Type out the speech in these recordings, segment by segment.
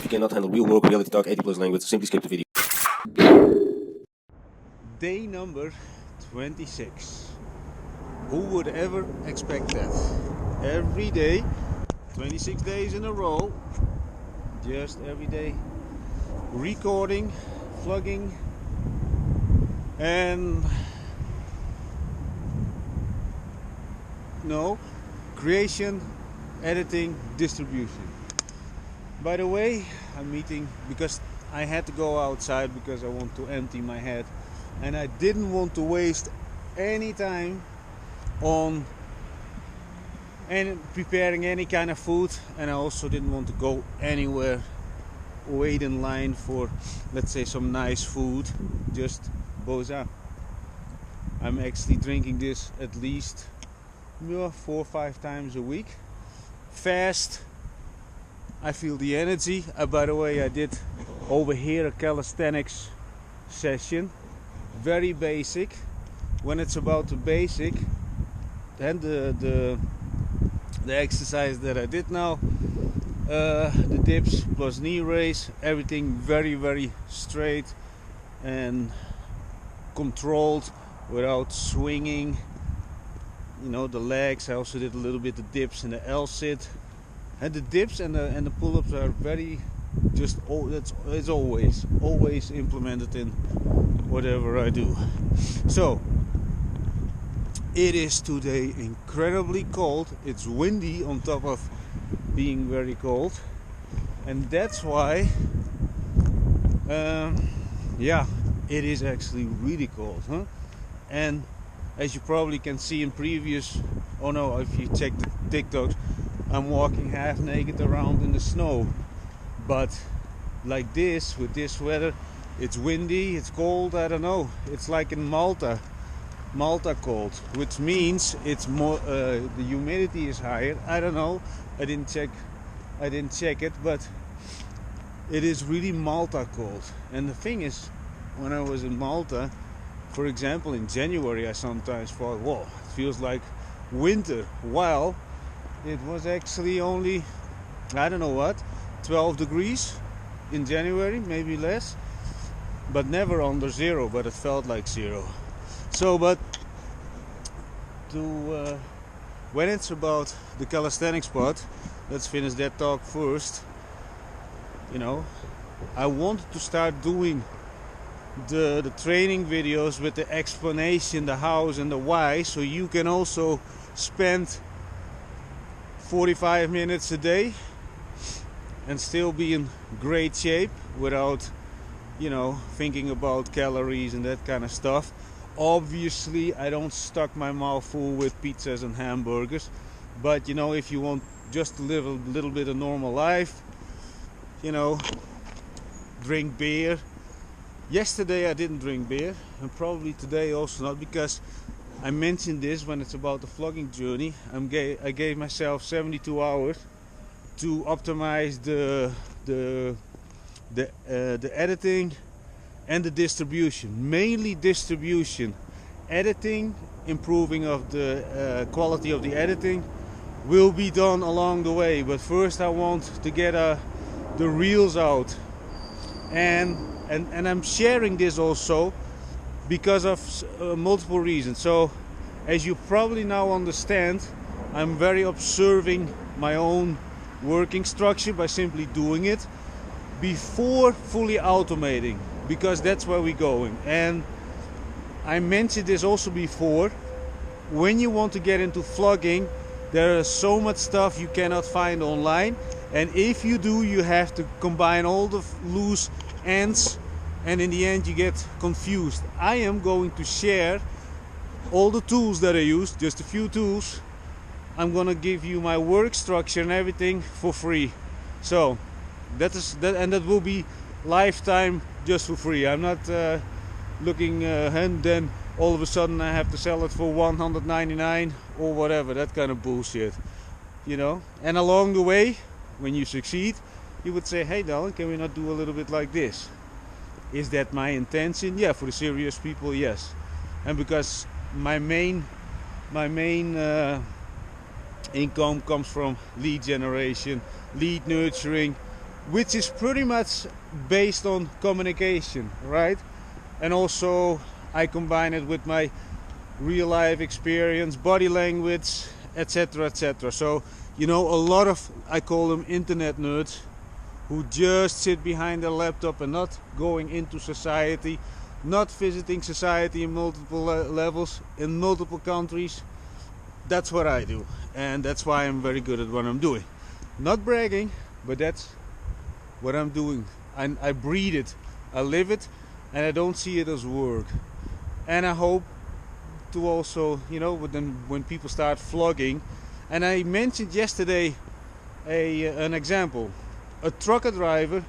you cannot handle real work, reality talk, 80+ language, simply skip the video. Day number 26. Who would ever expect that? Every day, 26 days in a row, just every day recording, vlogging, and creation, editing, distribution. By the way, I'm meeting because I had to go outside because I want to empty my head, and I didn't want to waste any time on preparing any kind of food, and I also didn't want to go anywhere, wait in line for, let's say, some nice food. Just boza. I'm actually drinking this at least 4 or 5 times a week. Fast. I feel the energy. By the way, I did over here a calisthenics session. Very basic. When it's about the basic, and the exercise that I did now, the dips plus knee raise, everything very, very straight and controlled without swinging. The legs. I also did a little bit of dips and the L-sit, and the dips and the pull-ups are very it's always implemented in whatever I do. So it is today incredibly cold. It's windy on top of being very cold, and that's why it is actually really cold, And as you probably can see in previous, if you check the TikToks, I'm walking half naked around in the snow. But like this, with this weather, it's windy, it's cold, I don't know. It's like in Malta cold, which means it's more, the humidity is higher. I don't know, I didn't check it, but it is really Malta cold. And the thing is, when I was in Malta, for example, in January, I sometimes thought, whoa, it feels like winter. While it was actually only, 12 degrees in January, maybe less, but never under 0, but it felt like 0. So, but when it's about the calisthenics part, let's finish that talk first. I wanted to start doing the training videos with the explanation, the hows and the why, so you can also spend 45 minutes a day and still be in great shape without thinking about calories and that kind of stuff. Obviously I don't stuck my mouth full with pizzas and hamburgers, but if you want just to live a little bit of normal life, drink beer. Yesterday I didn't drink beer, and probably today also not, because I mentioned this when it's about the vlogging journey. I gave myself 72 hours to optimize the editing and the distribution. Mainly distribution. Editing, improving of the quality of the editing will be done along the way, but first I want to get the reels out. And I'm sharing this also because of multiple reasons. So, as you probably now understand, I'm very observing my own working structure by simply doing it before fully automating, because that's where we're going. And I mentioned this also before. When you want to get into vlogging, there is so much stuff you cannot find online, and if you do, you have to combine all the loose ends, and in the end you get confused. I am going to share all the tools that I use, just a few tools. I'm gonna give you my work structure and everything for free. So that will be lifetime just for free. I'm not looking and then all of a sudden I have to sell it for $199 or whatever, that kind of bullshit, And along the way, when you succeed, you would say, hey Dahlan, can we not do a little bit like this? Is that my intention? Yeah, for the serious people, yes. And because my main income comes from lead generation, lead nurturing, which is pretty much based on communication, right? And also I combine it with my real life experience, body language, etc, etc. So, you know, a lot of, I call them internet nerds, who just sit behind their laptop and not going into society, not visiting society in multiple levels, in multiple countries. That's what I do, and that's why I'm very good at what I'm doing. Not bragging, but that's what I'm doing. I breathe it, I live it, and I don't see it as work. And I hope to also, you know, when people start vlogging, and I mentioned yesterday an example. A trucker driver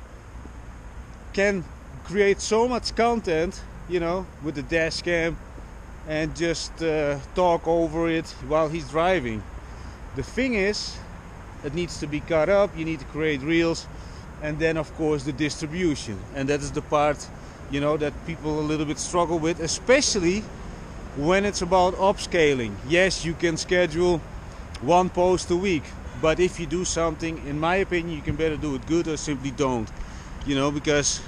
can create so much content, you know, with the dash cam and just talk over it while he's driving. The thing is, it needs to be cut up, you need to create reels, and then of course the distribution. And that is the part, you know, that people a little bit struggle with, especially when it's about upscaling. Yes, you can schedule one post a week, but if you do something, in my opinion, you can better do it good or simply don't, you know, because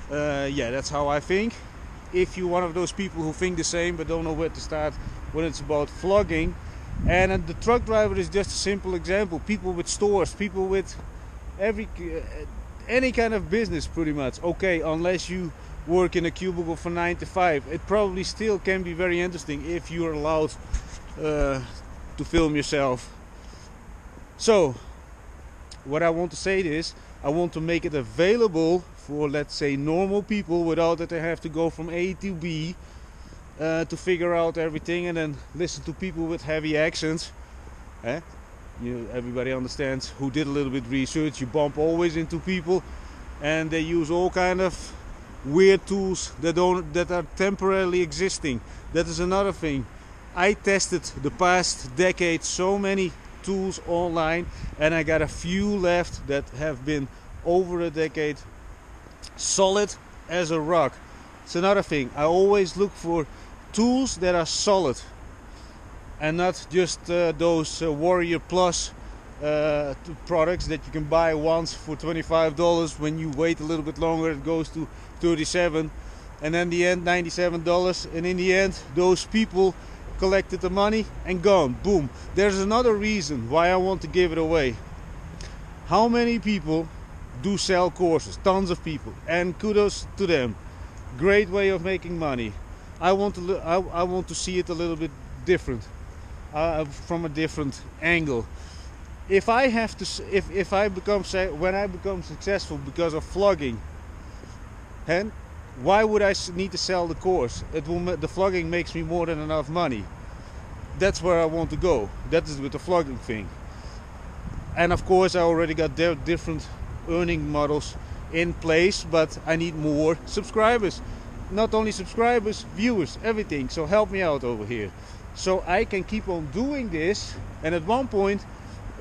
yeah, that's how I think. If you're one of those people who think the same but don't know where to start when it's about vlogging, and the truck driver is just a simple example. People with stores, people with any kind of business pretty much. Okay, unless you work in a cubicle from 9 to 5, it probably still can be very interesting if you're allowed to film yourself. So what I want to say is, I want to make it available for, let's say, normal people, without that they have to go from A to B to figure out everything and then listen to people with heavy accents. Everybody understands who did a little bit research. You bump always into people, and they use all kind of weird tools that are temporarily existing. That is another thing. I tested the past decade so many tools online, and I got a few left that have been over a decade solid as a rock. It's another thing. I always look for tools that are solid and not just those Warrior Plus products that you can buy once for $25. When you wait a little bit longer, it goes to $37, and then the end $97, and in the end those people collected the money and gone. Boom. There's another reason why I want to give it away. How many people do sell courses? Tons of people, and kudos to them. Great way of making money. I want to see it a little bit different, from a different angle. If I have to, when I become successful because of vlogging, and why would I need to sell the course? The vlogging makes me more than enough money. That's where I want to go. That is with the vlogging thing. And of course I already got different earning models in place, but I need more subscribers. Not only subscribers, viewers, everything. So help me out over here, so I can keep on doing this, and at one point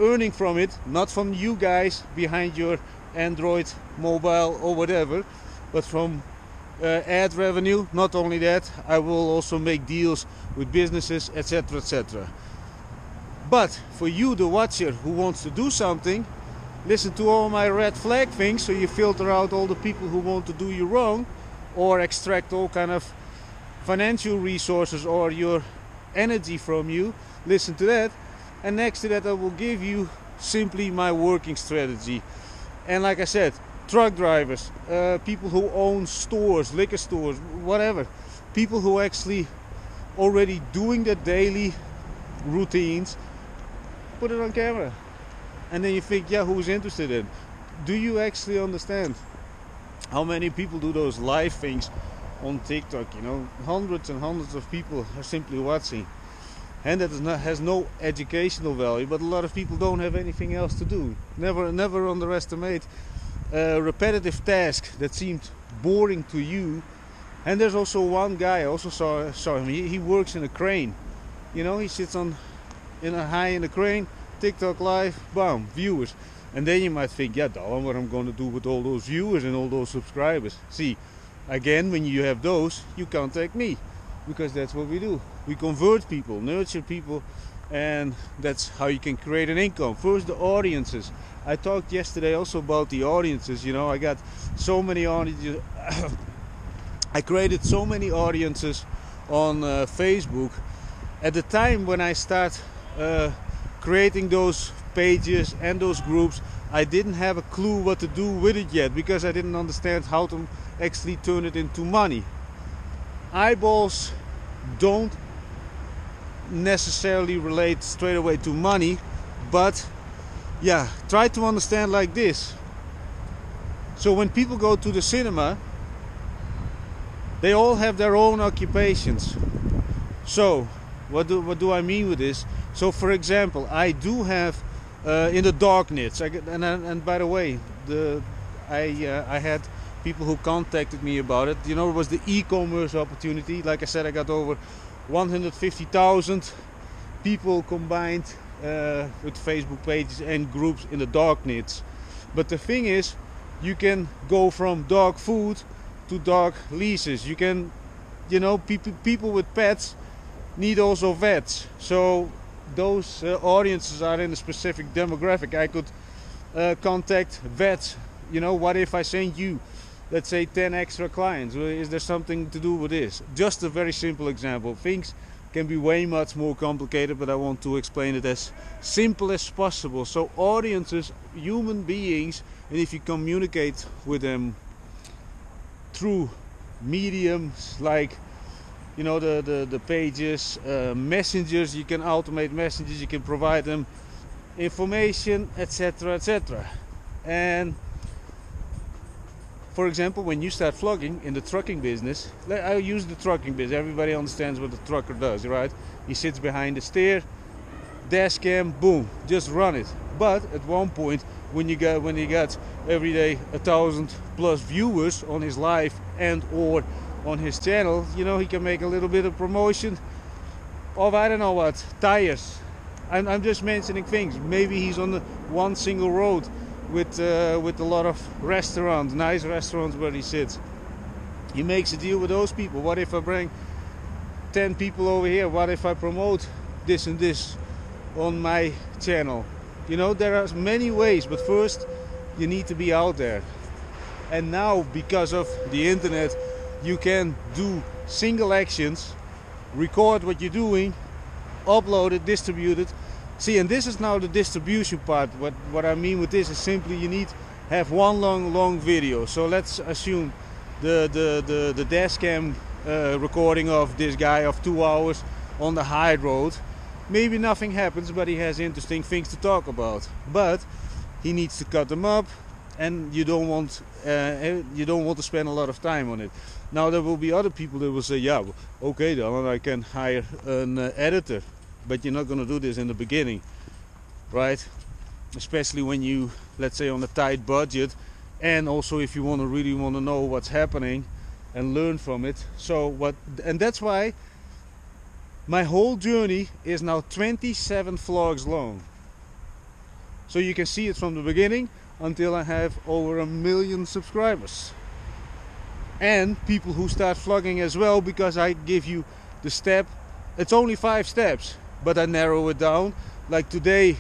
earning from it, not from you guys behind your Android mobile or whatever, but from ad revenue. Not only that, I will also make deals with businesses, etc, etc. But for you, the watcher, who wants to do something, listen to all my red flag things, so you filter out all the people who want to do you wrong, or extract all kind of financial resources or your energy from you. Listen to that, and next to that I will give you simply my working strategy. And like I said, truck drivers, people who own stores, liquor stores, whatever, people who actually already doing their daily routines, put it on camera, and then you think, yeah, who's interested in? Do you actually understand how many people do those live things on TikTok? You know, hundreds and hundreds of people are simply watching, and that has no educational value, but a lot of people don't have anything else to do. Never underestimate a repetitive task that seemed boring to you. And there's also one guy, I also saw him, he works in a crane. You know, he sits high in the crane, TikTok live, bam, viewers. And then you might think, yeah, Dahlan, what I'm going to do with all those viewers and all those subscribers? See, again, when you have those, you contact me, because that's what we do. We convert people, nurture people and that's how you can create an income. First, the audiences. I talked yesterday also about the audiences. You know, I got so many audiences. I created so many audiences on Facebook. At the time when I start creating those pages and those groups, I didn't have a clue what to do with it yet, because I didn't understand how to actually turn it into money. Eyeballs don't necessarily relate straight away to money, but yeah, try to understand like this. So when people go to the cinema, they all have their own occupations. So what do I mean with this? So for example, I do have in the dark knits, and by the way, I had people who contacted me about it. You know, it was the e-commerce opportunity. Like I said, I got over 150,000 people combined with Facebook pages and groups in the dog knits. But the thing is, you can go from dog food to dog leashes. You can, you know, people with pets need also vets. So those audiences are in a specific demographic. I could contact vets. You know, what if I send you, let's say, 10 extra clients? Is there something to do with this? Just a very simple example. Things can be way much more complicated, but I want to explain it as simple as possible. So audiences, human beings, and if you communicate with them through mediums like, you know, the pages, messengers, you can automate messages, you can provide them information, etc., etc. And for example, when you start vlogging in the trucking business, I'll use the trucking business. Everybody understands what the trucker does, right? He sits behind the steer, dash cam, boom, just run it. But at one point, when he got every day 1,000+ viewers on his live and or on his channel, you know, he can make a little bit of promotion of, I don't know what, tires. I'm just mentioning things. Maybe he's on the one single road with a lot of restaurants, nice restaurants where he sits. He makes a deal with those people. What if I bring 10 people over here? What if I promote this and this on my channel? You know, there are many ways, but first you need to be out there. And now, because of the internet, you can do single actions, record what you're doing, upload it, distribute it. See, and this is now the distribution part. What I mean with this is simply you need to have one long video. So let's assume the dash cam recording of this guy of 2 hours on the high road. Maybe nothing happens, but he has interesting things to talk about. But he needs to cut them up, and you don't want to spend a lot of time on it. Now there will be other people that will say, yeah, okay, Dahlan, I can hire an editor. But you're not going to do this in the beginning, right? Especially when you, let's say, on a tight budget, and also if you really want to know what's happening and learn from it. And that's why my whole journey is now 27 vlogs long. So you can see it from the beginning until I have over 1 million subscribers. And people who start vlogging as well, because I give you the step. It's only 5 steps. But I narrow it down. Like today,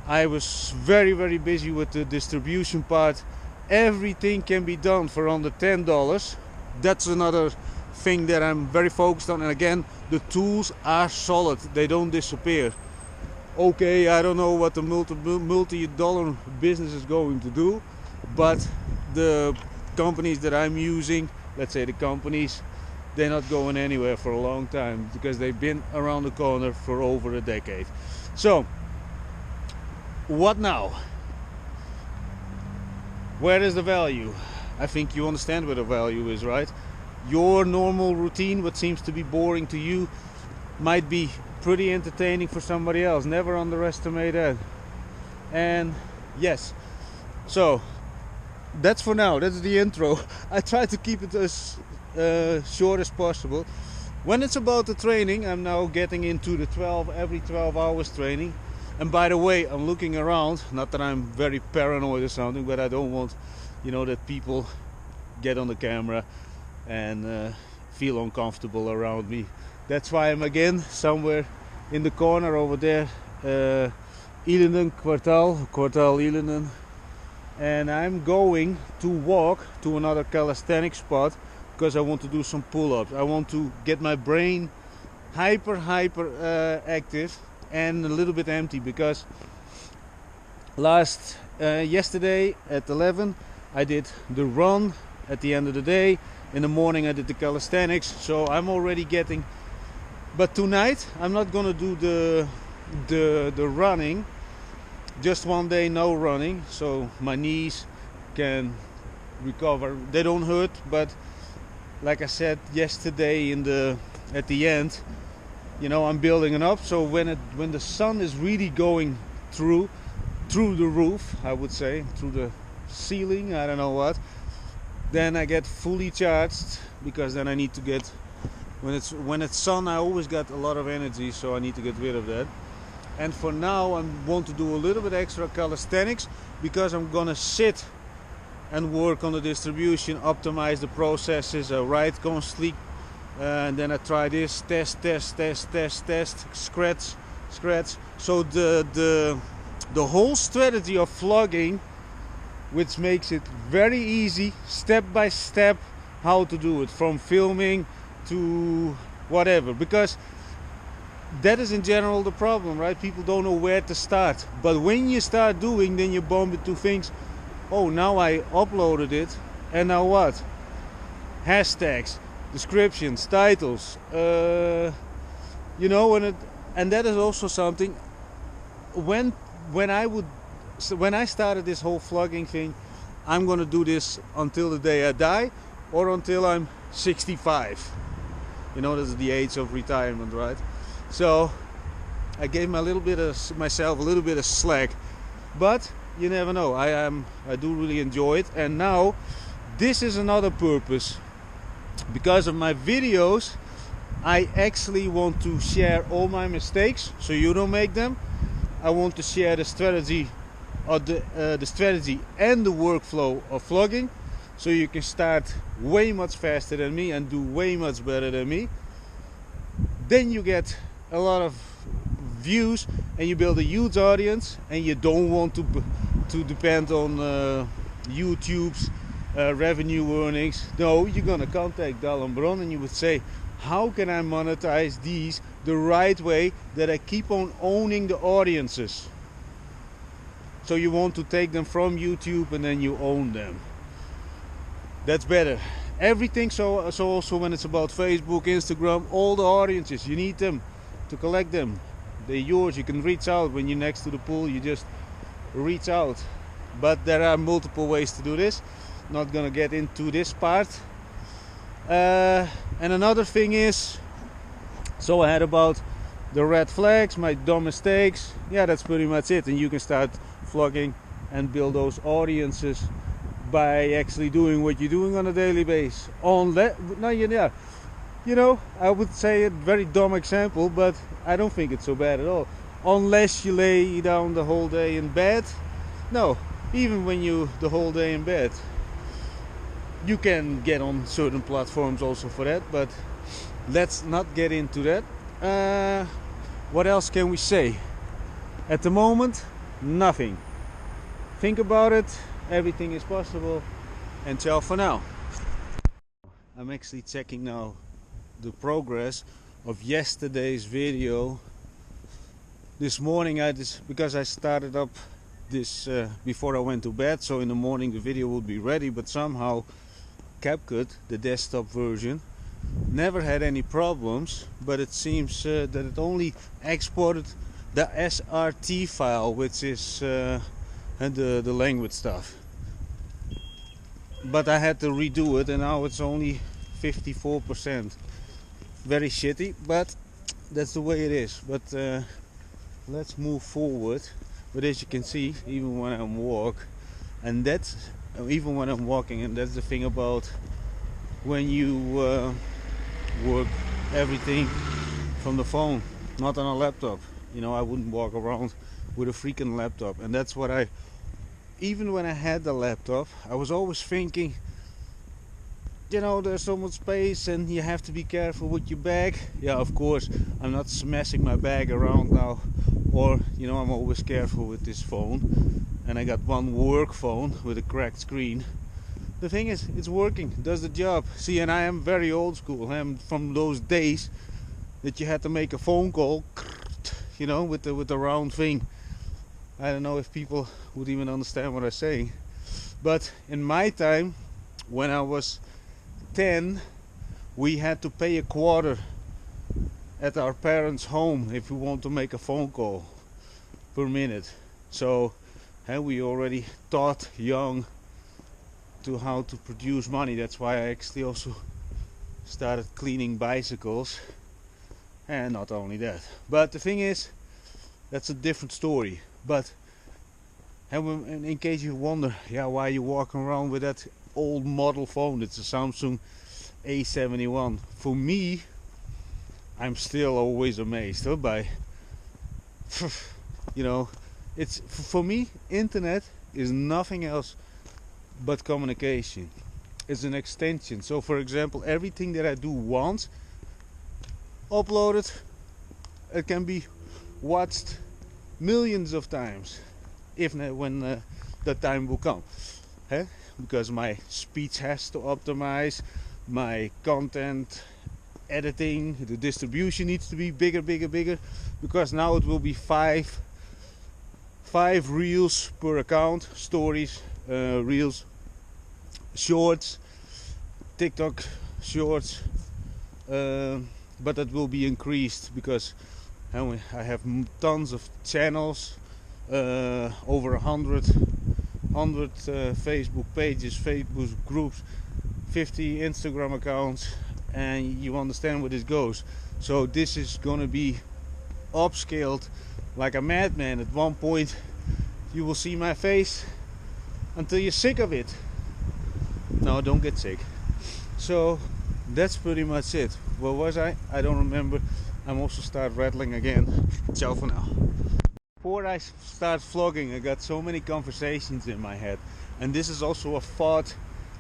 I was very busy with the distribution part. Everything can be done for under $10. That's another thing that I'm very focused on. And again, the tools are solid. They don't disappear. Okay, I don't know what the multi-dollar business is going to do, but the companies that I'm using, let's say the companies, they're not going anywhere for a long time because they've been around the corner for over a decade. So, what now? Where is the value? I think you understand where the value is, right? Your normal routine, what seems to be boring to you, might be pretty entertaining for somebody else. Never underestimate that. And yes, so that's for now. That's the intro. I try to keep it as short as possible. When it's about the training, I'm now getting into the every 12 hours training. And by the way, I'm looking around, not that I'm very paranoid or something, but I don't want, you know, that people get on the camera and feel uncomfortable around me. That's why I'm again somewhere in the corner over there, Ilenen Kwartaal Ilenen, and I'm going to walk to another calisthenic spot because I want to do some pull-ups. I want to get my brain hyper active and a little bit empty, because yesterday at 11 I did the run at the end of the day. In the morning I did the calisthenics, so I'm already getting. But tonight I'm not gonna do the running. Just one day no running, so my knees can recover. They don't hurt, but like I said yesterday at the end, you know, I'm building it up. So when the sun is really going through the roof, I would say, through the ceiling, I don't know what, then I get fully charged, because then I need to get, when it's sun, I always got a lot of energy, so I need to get rid of that. And for now I want to do a little bit extra calisthenics, because I'm gonna sit and work on the distribution, optimize the processes, I write constantly, and then I try this, test, scratch. So the whole strategy of vlogging, which makes it very easy, step by step, how to do it, from filming to whatever, because that is in general the problem, right? People don't know where to start. But when you start doing, then you bump into things. Oh, now I uploaded it, and now what? Hashtags, descriptions, titles, you know, and that is also something. When I started this whole vlogging thing, I'm gonna do this until the day I die, or until I'm 65. You know, that's the age of retirement, right? So I gave myself a little bit of slack, but you never know. I do really enjoy it, and now this is another purpose. Because of my videos, I actually want to share all my mistakes, so you don't make them. I want to share the strategy, or the strategy and the workflow of vlogging, so you can start way much faster than me and do way much better than me. Then you get a lot of views and you build a huge audience, and you don't want to depend on YouTube's revenue earnings. No, you're gonna contact Dahlan and you would say, how can I monetize these the right way that I keep on owning the audiences? So you want to take them from YouTube and then you own them. That's better. Everything, so also when it's about Facebook, Instagram, all the audiences, you need them to collect them. They're yours. You can reach out when you're next to the pool, you just reach out. But there are multiple ways to do this. Not gonna get into this part. And another thing is, so I had about the red flags, my dumb mistakes. Yeah, that's pretty much it. And you can start vlogging and build those audiences by actually doing what you're doing on a daily basis. You know, I would say a very dumb example, but I don't think it's so bad at all. Unless you lay down the whole day in bed. No, even when you the whole day in bed, you can get on certain platforms also for that, but let's not get into that. What else can we say? At the moment, nothing. Think about it, everything is possible, and ciao for now. I'm actually checking now the progress of yesterday's video. This morning because I started up this before I went to bed, so in the morning the video would be ready, but somehow CapCut, the desktop version, never had any problems, but it seems that it only exported the SRT file, which is and the language stuff. But I had to redo it, and now it's only 54%. Very shitty, but that's the way it is. But let's move forward. But as you can see, even when I'm walking, and that's the thing about when you work everything from the phone, not on a laptop. You know, I wouldn't walk around with a freaking laptop, and that's what even when I had the laptop, I was always thinking, you know, there's so much space and you have to be careful with your bag. Yeah, of course, I'm not smashing my bag around now, or, you know, I'm always careful with this phone. And I got one work phone with a cracked screen. The thing is, it's working, it does the job. See, and I am very old school. I am from those days that you had to make a phone call, you know, with the round thing. I don't know if people would even understand what I'm saying. But in my time, when I was 10, we had to pay a quarter at our parents' home if we want to make a phone call per minute. So we already taught young to how to produce money. That's why I actually also started cleaning bicycles. And not only that, but the thing is, that's a different story. But in case you wonder, yeah, why you walking around with that old model phone, it's a Samsung A71. For me, I'm still always amazed by, you know, it's for me, internet is nothing else but communication. It's an extension. So for example, everything that I do once, uploaded, it can be watched millions of times when the time will come. Because my speech has to optimize, my content editing, the distribution needs to be bigger, because now it will be five reels per account, stories, reels, shorts, TikTok shorts, but that will be increased because I have tons of channels, over 100 Facebook pages, Facebook groups, 50 Instagram accounts, and you understand where this goes. So this is gonna be upscaled like a madman. At one point you will see my face until you're sick of it. No, don't get sick. So that's pretty much it. Where was I? I don't remember. I'm also start rattling again. Ciao for now. Before I start vlogging, I got so many conversations in my head, and this is also a thought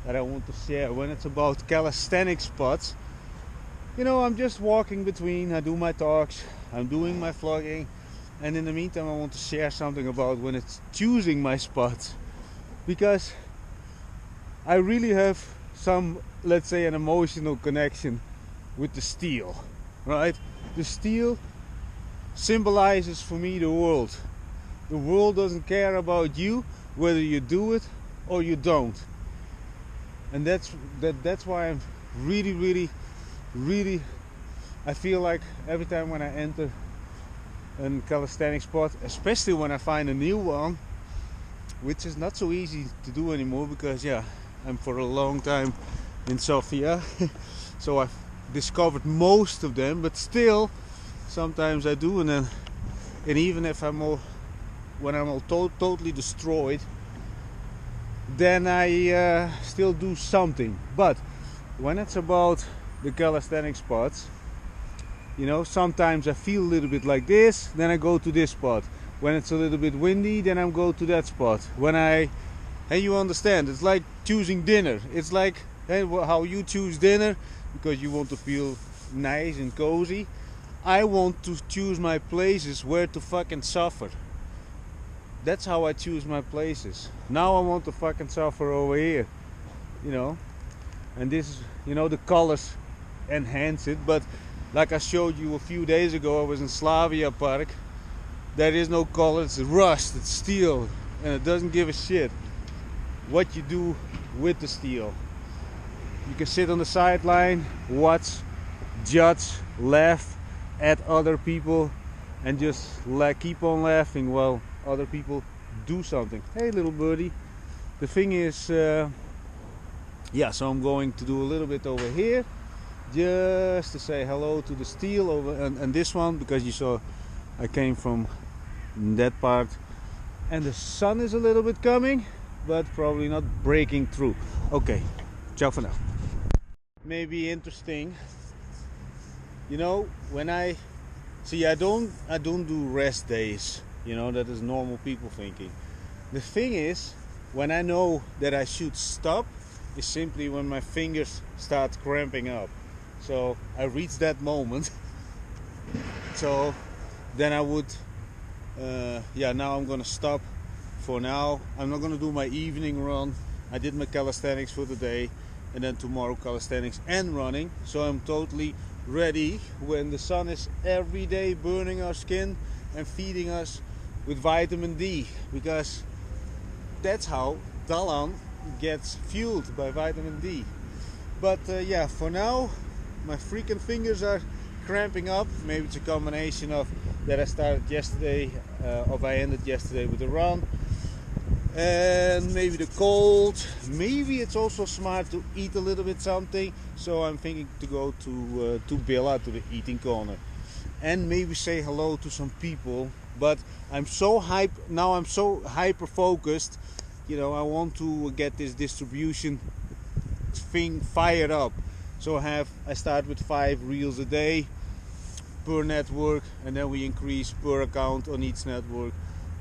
that I want to share. When it's about calisthenic spots, you know, I'm just walking between, I do my talks, I'm doing my vlogging, and in the meantime I want to share something about when it's choosing my spots, because I really have some, let's say, an emotional connection with the steel, right? The steel symbolizes for me the world. The world doesn't care about you, whether you do it or you don't. And that's why I'm really, I feel like every time when I enter a calisthenic spot, especially when I find a new one, which is not so easy to do anymore, because yeah, I'm for a long time in Sofia, so I've discovered most of them, but still sometimes I do, and even if when I'm all totally destroyed, then I still do something. But when it's about the calisthenic spots, you know, sometimes I feel a little bit like this, then I go to this spot. When it's a little bit windy, then I go to that spot. And you understand, it's like choosing dinner. It's like how you choose dinner because you want to feel nice and cozy. I want to choose my places where to fucking suffer. That's how I choose my places. Now I want to fucking suffer over here, you know. And this is, you know, the colors enhance it. But like I showed you a few days ago, I was in Slavia Park. There is no color, it's rust, it's steel, and it doesn't give a shit what you do with the steel. You can sit on the sideline, watch, judge, laugh at other people, and just keep on laughing while other people do something. Hey little birdie. The thing is, yeah, so I'm going to do a little bit over here just to say hello to the steel over and this one, because you saw I came from that part, and the sun is a little bit coming, but probably not breaking through. Okay, ciao for now. Maybe interesting, you know, when I see, I don't do rest days, you know, that is normal people thinking. The thing is, when I know that I should stop, is simply when my fingers start cramping up. So I reached that moment. So then I would, now I'm gonna stop for now. I'm not gonna do my evening run. I did my calisthenics for the day, and then tomorrow calisthenics and running. So I'm totally ready when the sun is every day burning our skin and feeding us with vitamin D, because that's how Dahlan gets fueled, by vitamin D. But for now my freaking fingers are cramping up. Maybe it's a combination of that I started yesterday, I ended yesterday with a run, and maybe the cold. Maybe it's also smart to eat a little bit something. So I'm thinking to go to Billa, to the eating corner, and maybe say hello to some people. But I'm so hyper focused. You know, I want to get this distribution thing fired up. So I start with 5 reels a day per network, and then we increase per account on each network.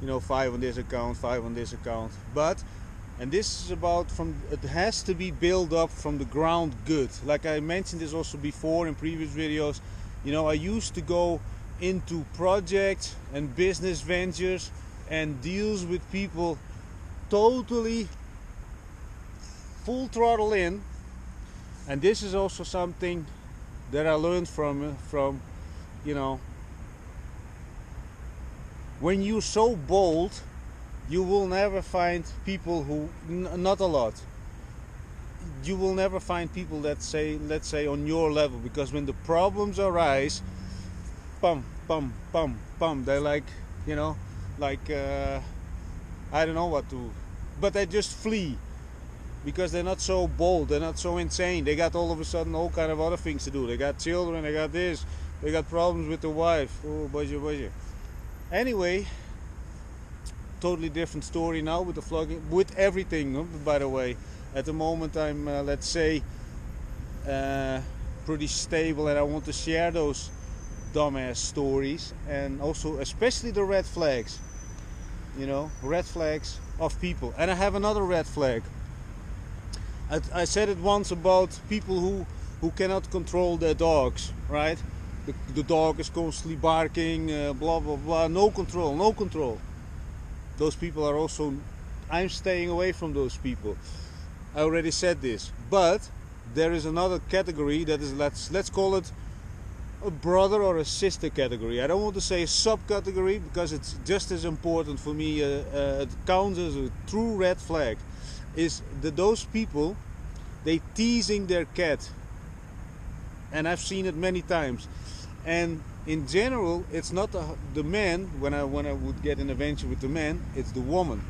You know, 5 on this account, 5 on this account. And this is it has to be built up from the ground good. Like I mentioned this also before in previous videos. You know, I used to go into projects and business ventures and deals with people totally full throttle in. And this is also something that I learned from you know, when you're so bold, you will never find people who, not a lot, you will never find people that say, let's say, on your level, because when the problems arise, pum, pum, pum, pum, they're like, you know, like, I don't know what to, but they just flee, because they're not so bold, they're not so insane. They got all of a sudden all kind of other things to do. They got children, they got this, they got problems with the wife. Oh, budget. Anyway, totally different story now with the vlogging, with everything. By the way, at the moment I'm, let's say, pretty stable, and I want to share those dumbass stories, and also especially the red flags. You know, red flags of people. And I have another red flag. I said it once about people who cannot control their dogs, right? The dog is constantly barking, blah blah blah, no control. Those people are also, I'm staying away from those people. I already said this. But there is another category that is, let's call it a brother or a sister category. I don't want to say a subcategory, because it's just as important for me. It counts as a true red flag. Is that those people, they teasing their cat, and I've seen it many times. And in general, it's not the man. When I would get in a venture with the man, it's the woman.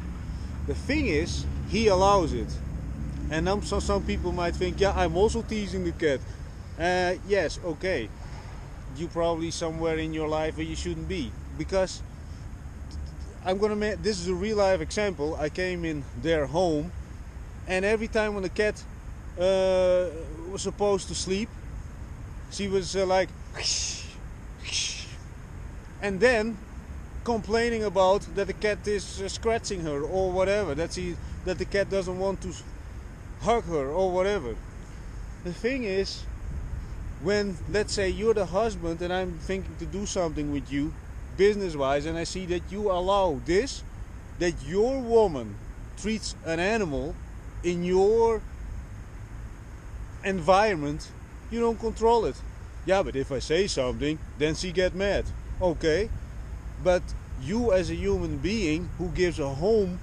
The thing is, he allows it, and some people might think, yeah, I'm also teasing the cat. Yes, okay, you probably somewhere in your life where you shouldn't be, because this is a real life example. I came in their home, and every time when the cat was supposed to sleep, she was like, and then complaining about that the cat is scratching her or whatever, that the cat doesn't want to hug her or whatever. The thing is, when, let's say, you're the husband and I'm thinking to do something with you business wise, and I see that you allow this, that your woman treats an animal in your environment, you don't control it. Yeah, but if I say something, then she get mad. Okay, but you as a human being who gives a home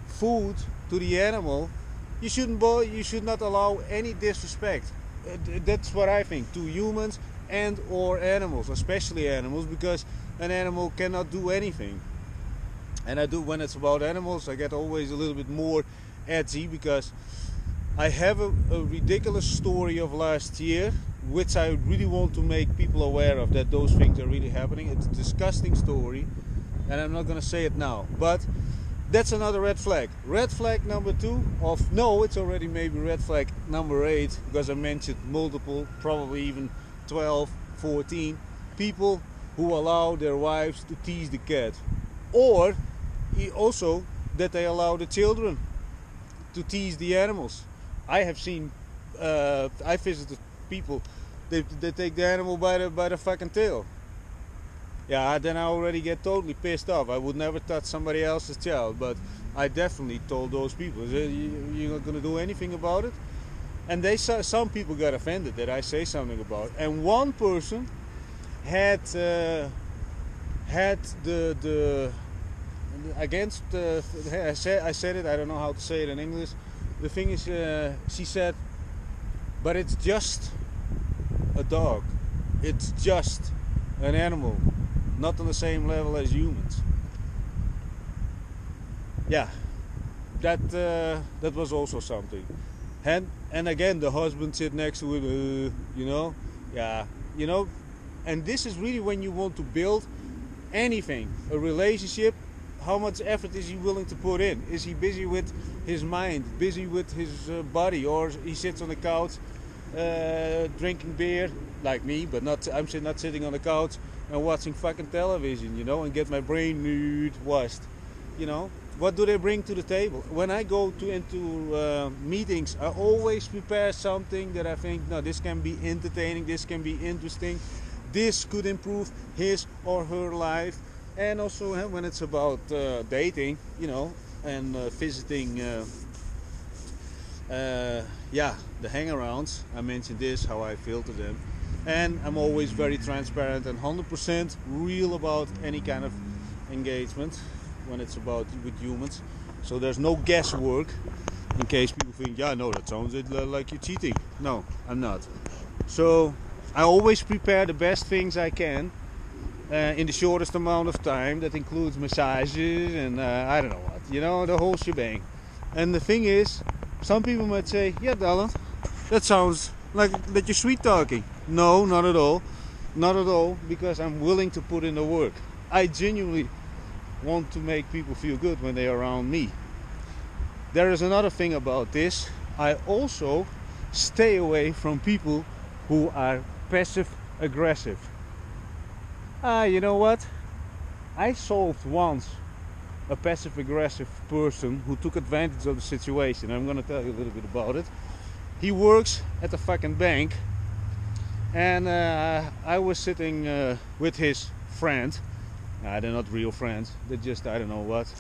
food to the animal, you should not allow any disrespect. That's what I think, to humans and or animals, especially animals, because an animal cannot do anything. And I do, when it's about animals, I get always a little bit more edgy, because I have a ridiculous story of last year, which I really want to make people aware of, that those things are really happening. It's a disgusting story, and I'm not going to say it now, but that's another red flag. Red flag number 2 it's already maybe red flag number 8, because I mentioned multiple, probably even 12, 14 people who allow their wives to tease the cat, or also that they allow the children to tease the animals. I have seen, I visited people, they take the animal by the fucking tail. Yeah, then I already get totally pissed off. I would never touch somebody else's child, but I definitely told those people, you're not gonna do anything about it. And some people got offended that I say something about it. And one person had the against I said it, I don't know how to say it in English. The thing is, she said, but it's just a dog, it's just an animal, not on the same level as humans. Yeah, that was also something. And again, the husband sit next to it, you know, yeah, you know. And this is really when you want to build anything, a relationship. How much effort is he willing to put in? Is he busy with his mind, busy with his body, or he sits on the couch drinking beer like me, but I'm not sitting on the couch and watching fucking television, you know, and get my brain washed, you know. What do they bring to the table? When I go into meetings, I always prepare something that I think, no, this can be entertaining, this can be interesting, this could improve his or her life. And also when it's about dating, you know, and visiting, yeah, the hangarounds, I mentioned this, how I filter them. And I'm always very transparent and 100% real about any kind of engagement when it's about with humans. So there's no guesswork, in case people think, yeah, no, that sounds like you're cheating. No, I'm not. So I always prepare the best things I can in the shortest amount of time. That includes massages and I don't know what, you know, the whole shebang. And the thing is, some people might say, yeah, Dahlan, that sounds like that you're sweet talking. No, not at all. Not at all, because I'm willing to put in the work. I genuinely want to make people feel good when they're around me. There is another thing about this. I also stay away from people who are passive aggressive. You know what? I solved once a passive aggressive person who took advantage of the situation. I'm gonna tell you a little bit about it. He works at the fucking bank, and I was sitting with his friend. They're not real friends, they're just, I don't know what,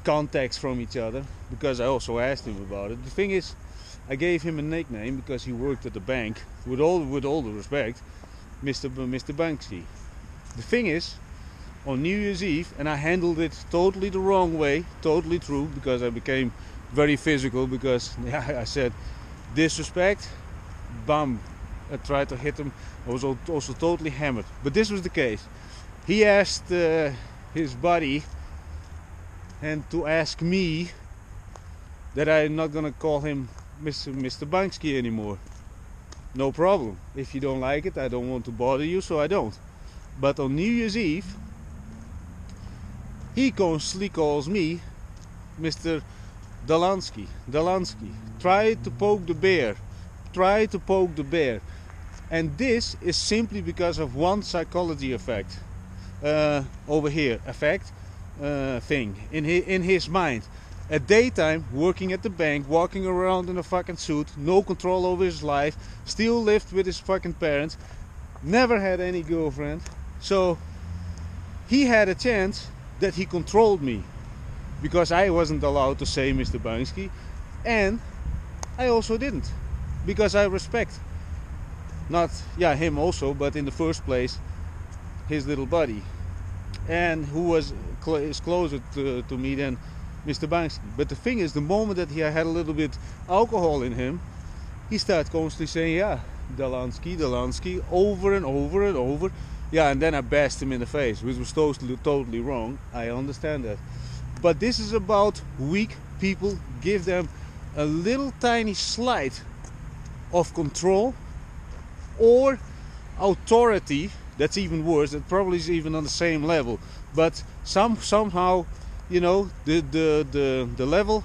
contacts from each other, because I also asked him about it. The thing is, I gave him a nickname because he worked at the bank, with all the respect, Mr. Banksy. The thing is, on New Year's Eve, and I handled it totally the wrong way, totally true, because I became very physical, because yeah, I said, disrespect, bam, I tried to hit him. I was also totally hammered, but this was the case. He asked his buddy and to ask me that I'm not gonna call him Mr. Banksy anymore. No problem. If you don't like it, I don't want to bother you, so I don't. But on New Year's Eve, he constantly calls me Mr. Dahlan. Try to poke the bear. Try to poke the bear. And this is simply because of one psychology effect. Over here, thing in his mind. At daytime, working at the bank, walking around in a fucking suit, no control over his life, still lived with his fucking parents, never had any girlfriend. So he had a chance that he controlled me, because I wasn't allowed to say Mr. Banksy, and I also didn't, because I respect not him also, but in the first place his little buddy, and who is closer to me than Mr. Banksy. But the thing is, the moment that he had a little bit alcohol in him, he started constantly saying, yeah, Dahlan, over and over and over. Yeah, and then I bashed him in the face, which was totally wrong. I understand that. But this is about weak people. Give them a little tiny slight of control or authority. That's even worse. That probably is even on the same level. But somehow, you know, the level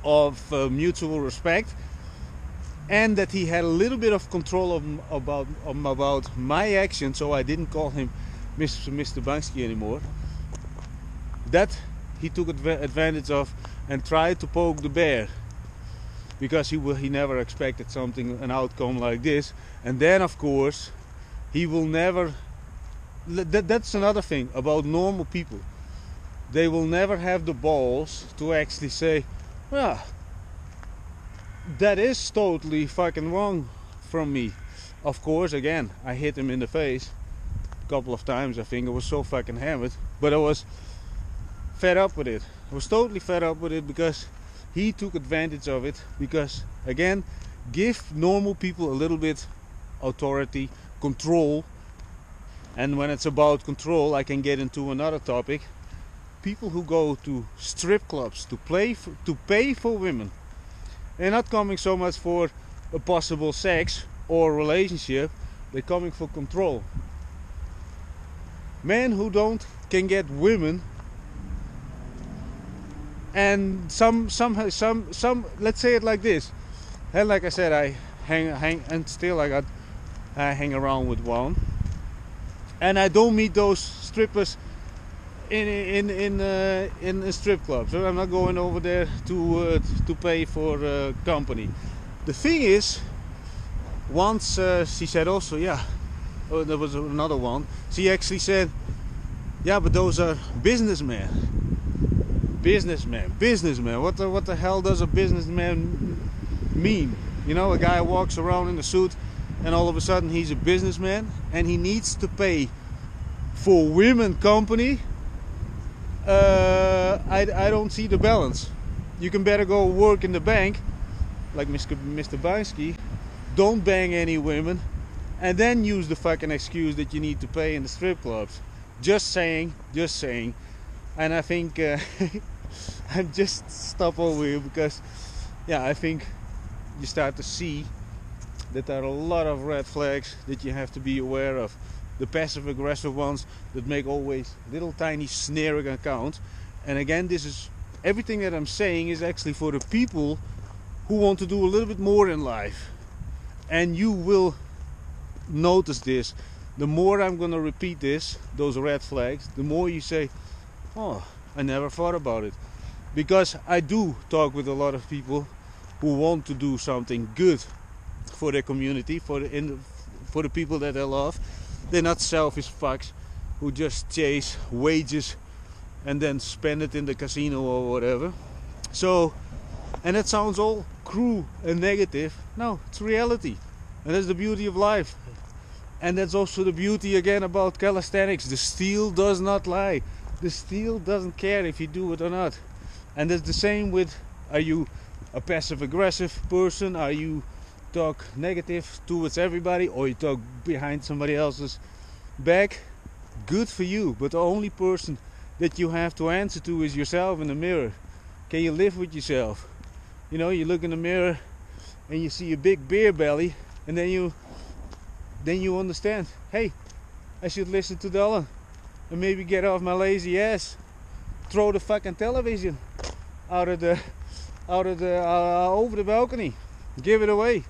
of mutual respect, and that he had a little bit of control about my action, so I didn't call him Mr. Banksy anymore. That he took advantage of and tried to poke the bear. because he never expected an outcome like this. And then of course he will never, that's another thing about normal people. They will never have the balls to actually say, well, that is totally fucking wrong from me. Of course, again, I hit him in the face a couple of times. I think I was so fucking hammered, but I was fed up with it. I was totally fed up with it because he took advantage of it. Because again, give normal people a little bit authority, control. And when it's about control, I can get into another topic. People who go to strip clubs to pay for women, they're not coming so much for a possible sex or relationship. They're coming for control. Men who can get women, and some let's say it like this. And like I said, I hang around with one, and I don't meet those strippers in strip clubs. So I'm not going over there to pay for company. The thing is, once she said also, yeah, there was another one. She actually said, yeah, but those are businessmen. Businessman. What the hell does a businessman mean? You know, a guy walks around in a suit, and all of a sudden he's a businessman, and he needs to pay for women company. I don't see the balance. You can better go work in the bank, like Mr. Bansky. Don't bang any women, and then use the fucking excuse that you need to pay in the strip clubs. Just saying. And I think I'm just stop over here because, yeah, I think you start to see that there are a lot of red flags that you have to be aware of. The passive aggressive ones that make always little tiny sneering accounts. And again, this is everything that I'm saying is actually for the people who want to do a little bit more in life. And you will notice this. The more I'm gonna repeat those red flags, the more you say, oh, I never thought about it. Because I do talk with a lot of people who want to do something good for their community, for the people that they love. They're not selfish fucks who just chase wages and then spend it in the casino or whatever. So, and it sounds all cruel and negative. No, it's reality. And that's the beauty of life. And that's also the beauty again about calisthenics. The steel does not lie. The steel doesn't care if you do it or not. And that's the same with, are you a passive aggressive person? Are you talk negative towards everybody, or you talk behind somebody else's back? Good for you, but the only person that you have to answer to is yourself in the mirror. Can you live with yourself? You know, you look in the mirror and you see a big beer belly, and then you understand, hey, I should listen to Dahlan and maybe get off my lazy ass, throw the fucking television over the balcony, give it away.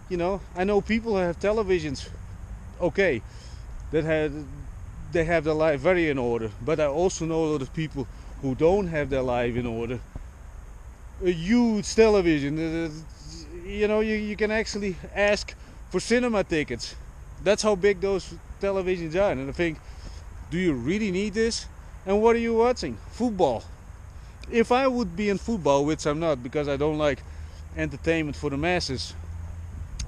You know, I know people who have televisions, okay, they have their life very in order, but I also know a lot of people who don't have their life in order. A huge television, you know, you can actually ask for cinema tickets. That's how big those televisions are. And I think, do you really need this? And what are you watching? Football. If I would be in football, which I'm not, because I don't like entertainment for the masses,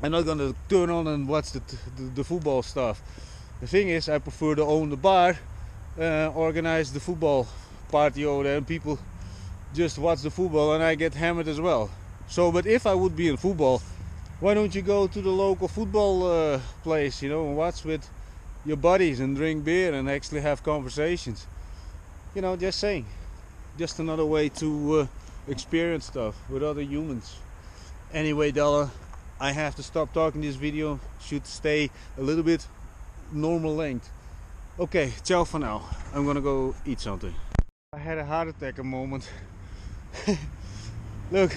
I'm not gonna turn on and watch the football stuff. The thing is, I prefer to own the bar, organize the football party over there, and people just watch the football, and I get hammered as well. So, but if I would be in football, why don't you go to the local football place, you know, and watch with your buddies and drink beer and actually have conversations? You know, just saying. Just another way to experience stuff with other humans. Anyway, Dahlan, I have to stop talking. This video should stay a little bit normal length. Okay, ciao for now. I'm gonna go eat something. I had a heart attack a moment. Look,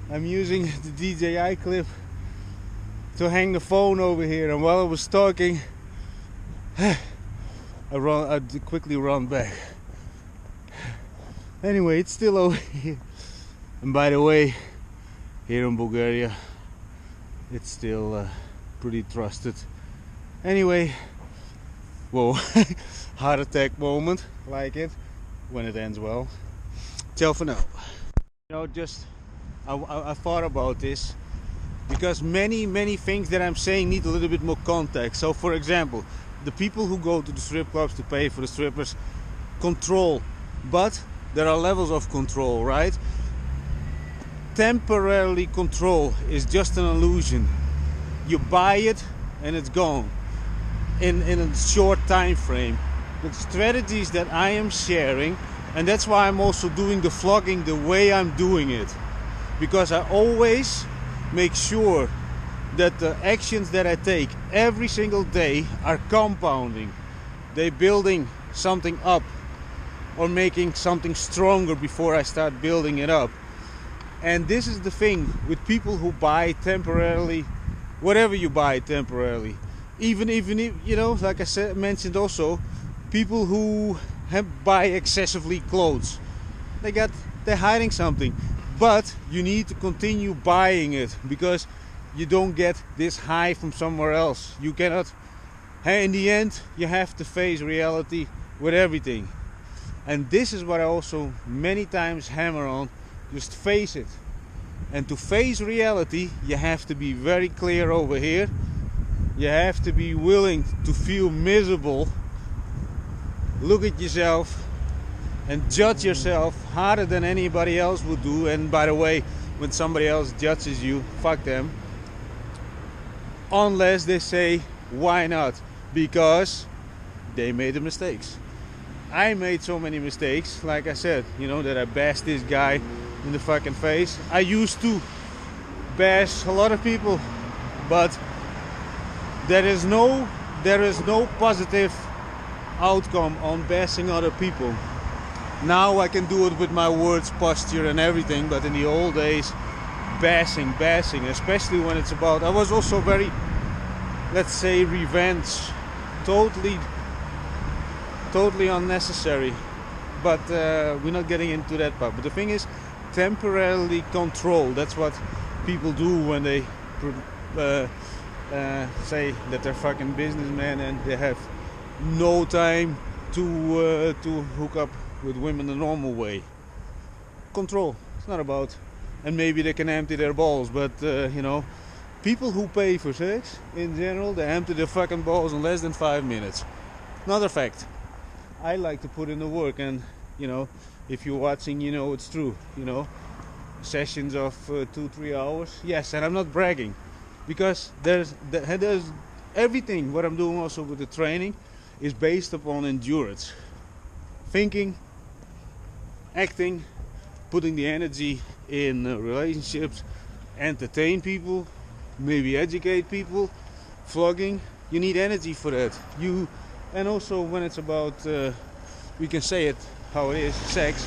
I'm using the DJI clip to hang the phone over here, and while I was talking, I quickly run back. Anyway, it's still over here. And by the way, here in Bulgaria it's still pretty trusted. Anyway, whoa, heart attack moment, like it when it ends well. Ciao for now. You know, just I thought about this because many things that I'm saying need a little bit more context. So for example, the people who go to the strip clubs to pay for the strippers, control, but there are levels of control, right? Temporarily control is just an illusion. You buy it and it's gone in a short time frame. The strategies that I am sharing, and that's why I'm also doing the vlogging the way I'm doing it, because I always make sure that the actions that I take every single day are compounding. They're building something up or making something stronger before I start building it up. And this is the thing with people who buy temporarily, whatever you buy temporarily, even if, you know, like I mentioned also, people who buy excessively clothes, they're hiding something. But you need to continue buying it because you don't get this high from somewhere else. You cannot, in the end, you have to face reality with everything. And this is what I also many times hammer on, just face it. And to face reality, you have to be very clear over here. You have to be willing to feel miserable, look at yourself and judge yourself harder than anybody else would do. And by the way, when somebody else judges you, fuck them. Unless they say, why not? Because they made the mistakes. I made so many mistakes, like I said, you know, that I bashed this guy in the fucking face. I used to bash a lot of people, but there is no positive outcome on bashing other people. Now I can do it with my words, posture and everything, but in the old days, bashing, especially when it's about, I was also very, let's say, revenge, totally unnecessary, but we're not getting into that part. But the thing is, temporarily control, that's what people do when they say that they're fucking businessmen and they have no time to hook up with women the normal way. Control, it's not about, and maybe they can empty their balls, but you know, people who pay for sex in general, they empty their fucking balls in less than 5 minutes. Another fact, I like to put in the work, and you know, if you're watching, you know it's true. You know, sessions of 2-3 hours. Yes, and I'm not bragging, because there's everything. What I'm doing also with the training is based upon endurance, thinking, acting, putting the energy in relationships, entertain people, maybe educate people, vlogging. You need energy for that. And also when it's about, we can say it how it is, sex,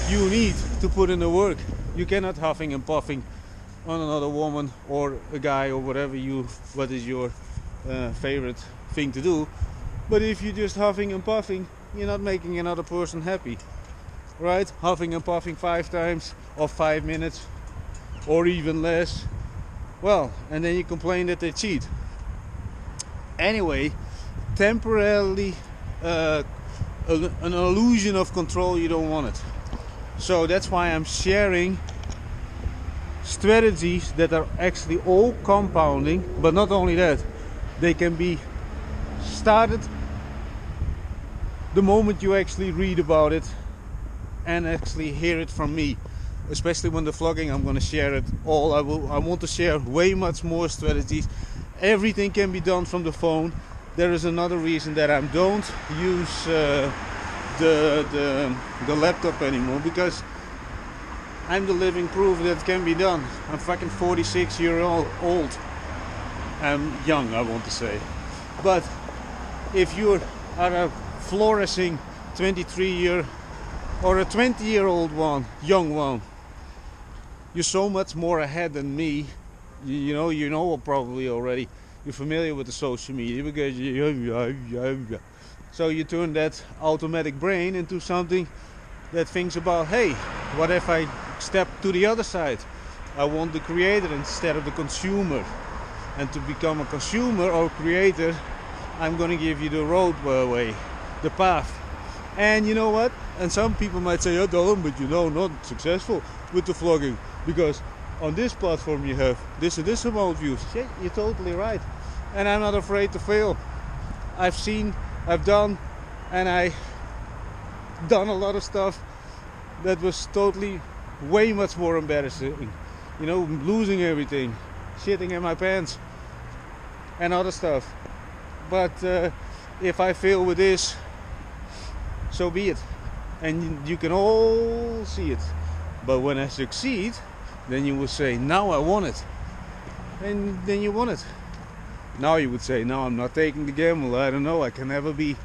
you need to put in the work. You cannot huffing and puffing on another woman or a guy or whatever what is your favorite thing to do. But if you're just huffing and puffing, you're not making another person happy, right? Huffing and puffing 5 times or 5 minutes or even less. Well, and then you complain that they cheat. Anyway, temporarily an illusion of control, you don't want it. So that's why I'm sharing strategies that are actually all compounding, but not only that, they can be started the moment you actually read about it and actually hear it from me. Especially when the vlogging, I'm going to share it all. I want to share way much more strategies. Everything can be done from the phone. There is another reason that I don't use the laptop anymore, because I'm the living proof that it can be done. I'm fucking 46 years old. I'm young, I want to say. But if you are a flourishing 23-year or a 20-year-old one, young one, you're so much more ahead than me. You know probably already. You're familiar with the social media because so you turn that automatic brain into something that thinks about, hey, what if I step to the other side I want the creator instead of the consumer. And to become a consumer or creator, I'm gonna give you the roadway, the path. And you know what? And some people might say, oh Dahlan, but you know, not successful with the vlogging, because on this platform you have this and this amount of views. Yeah, you're totally right. And I'm not afraid to fail. I've done, and I done a lot of stuff that was totally way much more embarrassing. You know, losing everything, shitting in my pants, and other stuff. But if I fail with this, so be it. And you can all see it. But when I succeed, then you will say, now I want it. And then you want it. Now you would say, no, I'm not taking the gamble. I don't know, I can never be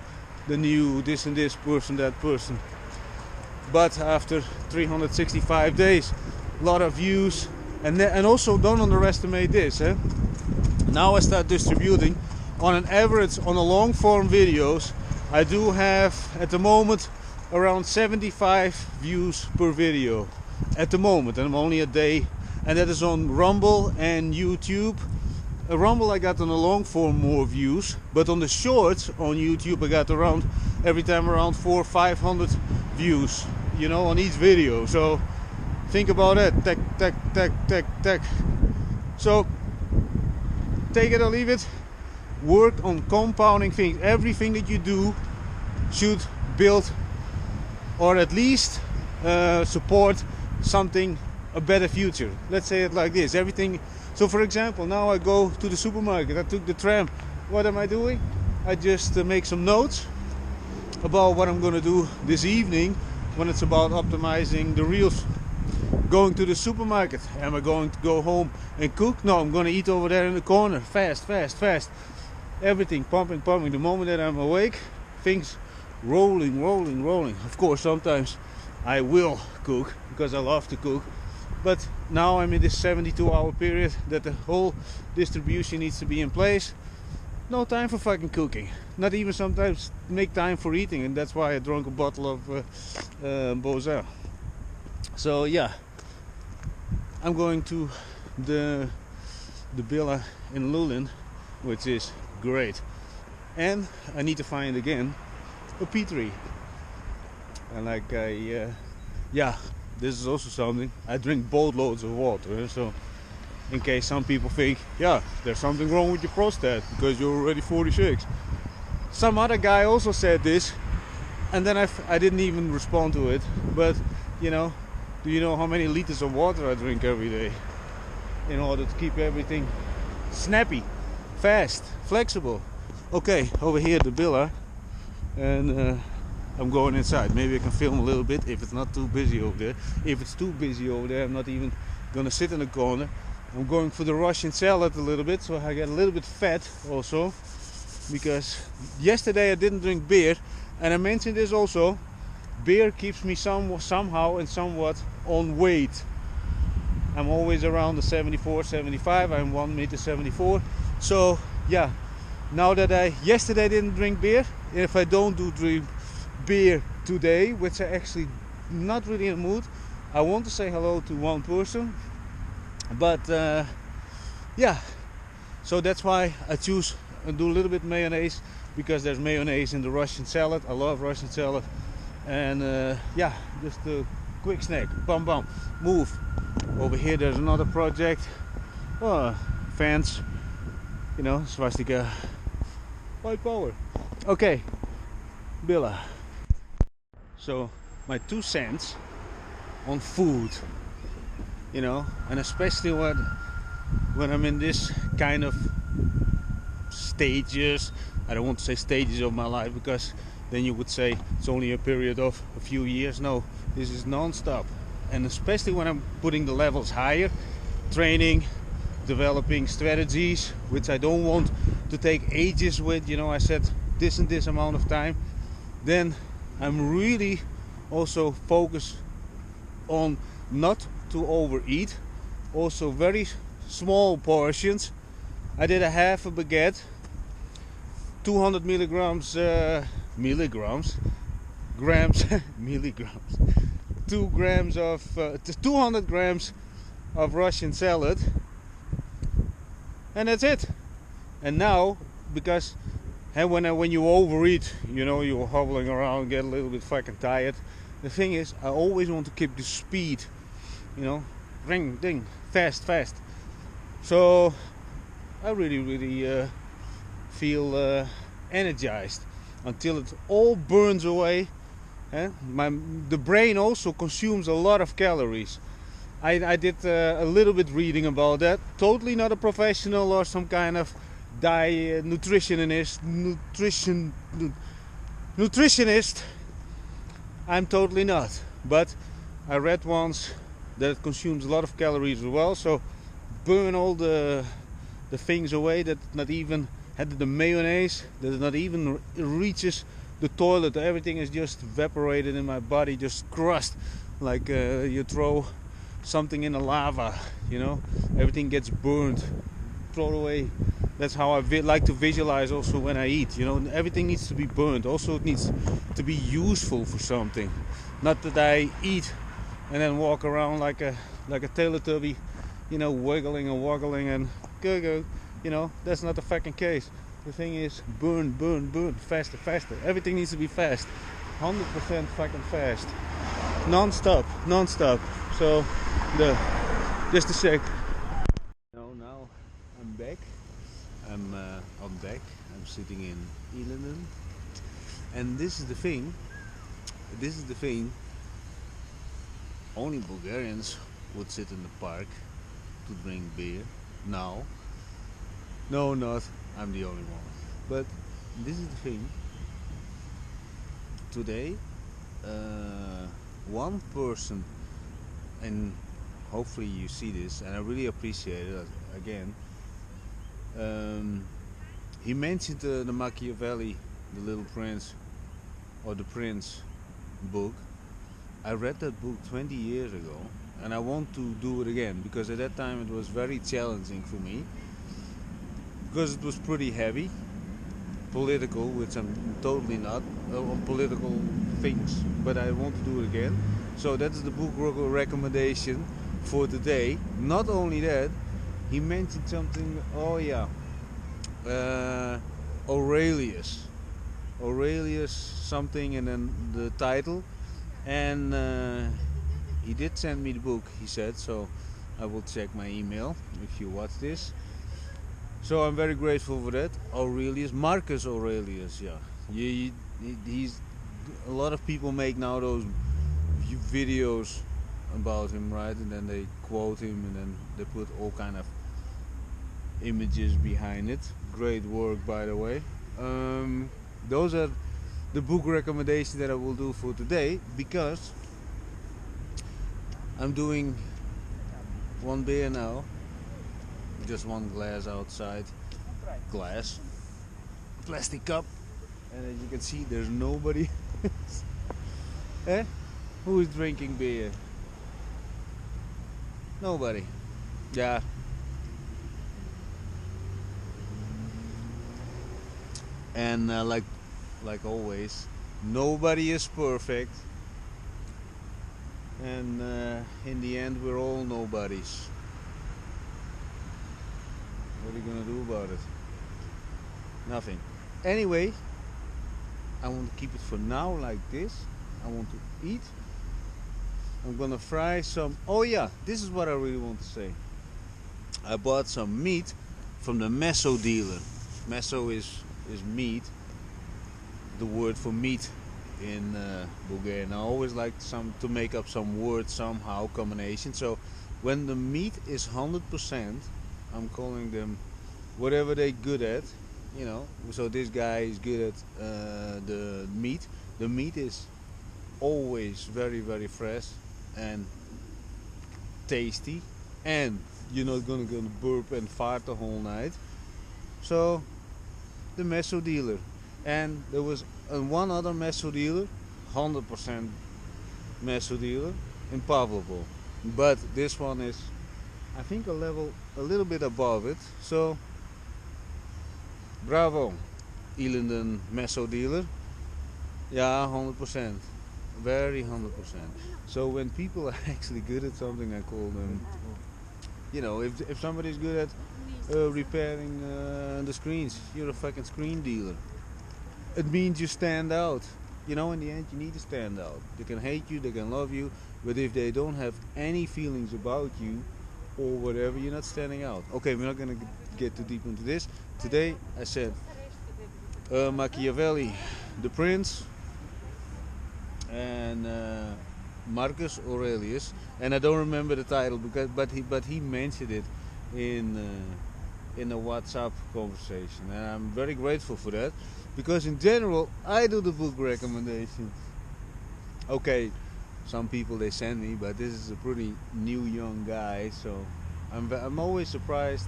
the new this and this person, that person. But after 365 days, a lot of views. And also don't underestimate this. Now I start distributing. On an average, on the long form videos, I do have at the moment around 75 views per video. At the moment, and I'm only a day. And that is on Rumble and YouTube. Rumble I got on the long form more views, but on the shorts on YouTube I got around every time around 400 or 500 views, you know, on each video. So think about it. Tech. So take it or leave it. Work on compounding things. Everything that you do should build or at least support something, a better future. Let's say it like this. Everything. So for example, now I go to the supermarket, I took the tram. What am I doing? I just make some notes about what I'm going to do this evening when it's about optimizing the reels. Going to the supermarket. Am I going to go home and cook? No, I'm going to eat over there in the corner. Fast. Everything pumping. The moment that I'm awake, things rolling. Of course, sometimes I will cook because I love to cook. But now I'm in this 72-hour period that the whole distribution needs to be in place. No time for fucking cooking. Not even sometimes make time for eating, and that's why I drank a bottle of Bozar. So yeah, I'm going to the villa in Lulin, which is great. And I need to find again a peatery. And like this is also something. I drink boatloads of water, so in case some people think, yeah, there's something wrong with your prostate because you're already 46. Some other guy also said this, and then I didn't even respond to it. But you know, do you know how many liters of water I drink every day in order to keep everything snappy, fast, flexible? Okay, over here the villa, and I'm going inside. Maybe I can film a little bit if it's not too busy over there. If it's too busy over there, I'm not even gonna sit in the corner. I'm going for the Russian salad a little bit, so I get a little bit fat also. Because yesterday I didn't drink beer, and I mentioned this also. Beer keeps me somehow and somewhat on weight. I'm always around the 74, 75. I'm 1.74 m. So yeah, now that yesterday I didn't drink beer, if I don't drink beer today, which I actually not really in the mood, I want to say hello to one person, but yeah, so that's why I choose and do a little bit mayonnaise, because there's mayonnaise in the Russian salad. I love Russian salad. And yeah, just a quick snack. Bam, move. Over here there's another project. Oh, fans, you know, swastika, white power. Okay, Billa. So my 2 cents on food, you know, and especially when I'm in this kind of stages. I don't want to say stages of my life, because then you would say it's only a period of a few years. No, this is non-stop. And especially when I'm putting the levels higher, training, developing strategies, which I don't want to take ages with, you know, I said this and this amount of time, then I'm really also focused on not to overeat. Also very small portions. I did a half a baguette, 200 milligrams, 2 grams of 200 grams of Russian salad, and that's it. And now, because when you overeat, you know, you're hobbling around, get a little bit fucking tired. The thing is, I always want to keep the speed, you know, ring, ding, fast. So I really feel energized until it all burns away. The brain also consumes a lot of calories. I did a little bit reading about that. Totally not a professional or some kind of nutritionist. I'm totally not. But I read once that it consumes a lot of calories as well. So burn all the things away that not even had the mayonnaise, that not even reaches the toilet. Everything is just evaporated in my body, just crushed, like you throw something in the lava, you know, everything gets burned, throw it away. That's how I like to visualize also when I eat, you know. Everything needs to be burned. Also it needs to be useful for something, not that I eat and then walk around like a Teletubby, you know, wiggling and woggling and go, you know. That's not the fucking case. The thing is burn, faster. Everything needs to be fast, 100% fucking fast, non-stop. So just a sec. Now I'm back. I'm on deck. I'm sitting in Dahlan, and this is the thing. Only Bulgarians would sit in the park to drink beer. No, not. I'm the only one. But this is the thing. Today, one person, and hopefully you see this, and I really appreciate it again. He mentioned the Machiavelli, the Little Prince, or the Prince book. I read that book 20 years ago, and I want to do it again, because at that time it was very challenging for me, because it was pretty heavy, political, which I'm totally not on political things, but I want to do it again. So that's the book recommendation for today. Not only that, he mentioned something. Oh yeah, Aurelius something, and then the title. And he did send me the book, he said, so I will check my email if you watch this. So I'm very grateful for that. Marcus Aurelius, yeah. He's a lot of people make now those videos about him, right? And then they quote him, and then they put all kind of images behind it. Great work, by the way. Those are the book recommendations that I will do for today, because I'm doing one beer now, just one glass outside, plastic cup, and as you can see there's nobody. Who is drinking beer? Nobody. Yeah. And like always, nobody is perfect, and in the end we're all nobodies. What are you gonna do about it? Nothing. Anyway, I want to keep it for now like this. I want to eat. I'm gonna fry some. Oh yeah, this is what I really want to say. I bought some meat from the meso dealer. Meso is meat, the word for meat in Bulgarian. I always like to make up some word somehow, combination. So when the meat is 100%, I'm calling them whatever they're good at, you know. So this guy is good at the meat. The meat is always very fresh and tasty, and you're not gonna burp and fart the whole night. So the meso dealer, and there was one other meso dealer, 100% meso dealer in Pavlovo, but this one is, I think, a little bit above it. So bravo, Dahlan meso dealer. Yeah, 100%, very 100%. So when people are actually good at something, I call them You know, if somebody's good at repairing the screens, you're a fucking screen dealer. It means you stand out. You know, in the end, you need to stand out. They can hate you, they can love you, but if they don't have any feelings about you or whatever, you're not standing out. Okay, we're not going to get too deep into this. Today, I said Machiavelli, the Prince, and Marcus Aurelius, and I don't remember the title but he mentioned it in a WhatsApp conversation, and I'm very grateful for that, because in general I do the book recommendations. Okay, some people they send me, but this is a pretty new young guy, so I'm always surprised,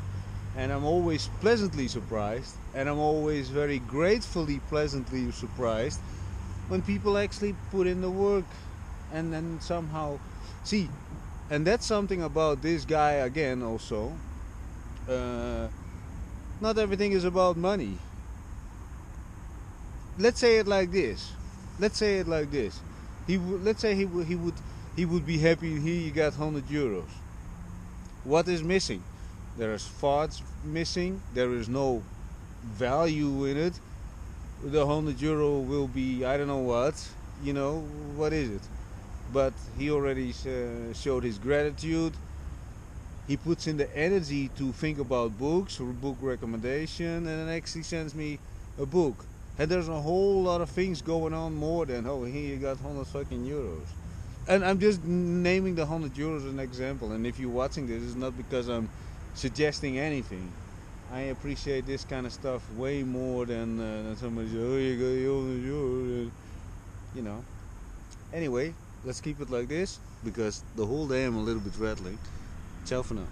and I'm always pleasantly surprised, and I'm always very gratefully pleasantly surprised when people actually put in the work and then somehow see. And that's something about this guy again also. Not everything is about money. Let's say it like this. Let's say he would be happy he got 100 euros. What is missing? There is farts missing. There is no value in it. The 100 euro will be, I don't know what. You know, what is it? But he already showed his gratitude. He puts in the energy to think about books or book recommendation, and then actually sends me a book. And there's a whole lot of things going on more than, oh, here you got 100 fucking euros. And I'm just naming the 100 euros as an example. And if you're watching this, it's not because I'm suggesting anything. I appreciate this kind of stuff way more than somebody says, oh, you got 100 euros. You know. Anyway, let's keep it like this, because the whole day I'm a little bit rattling. Ciao for now.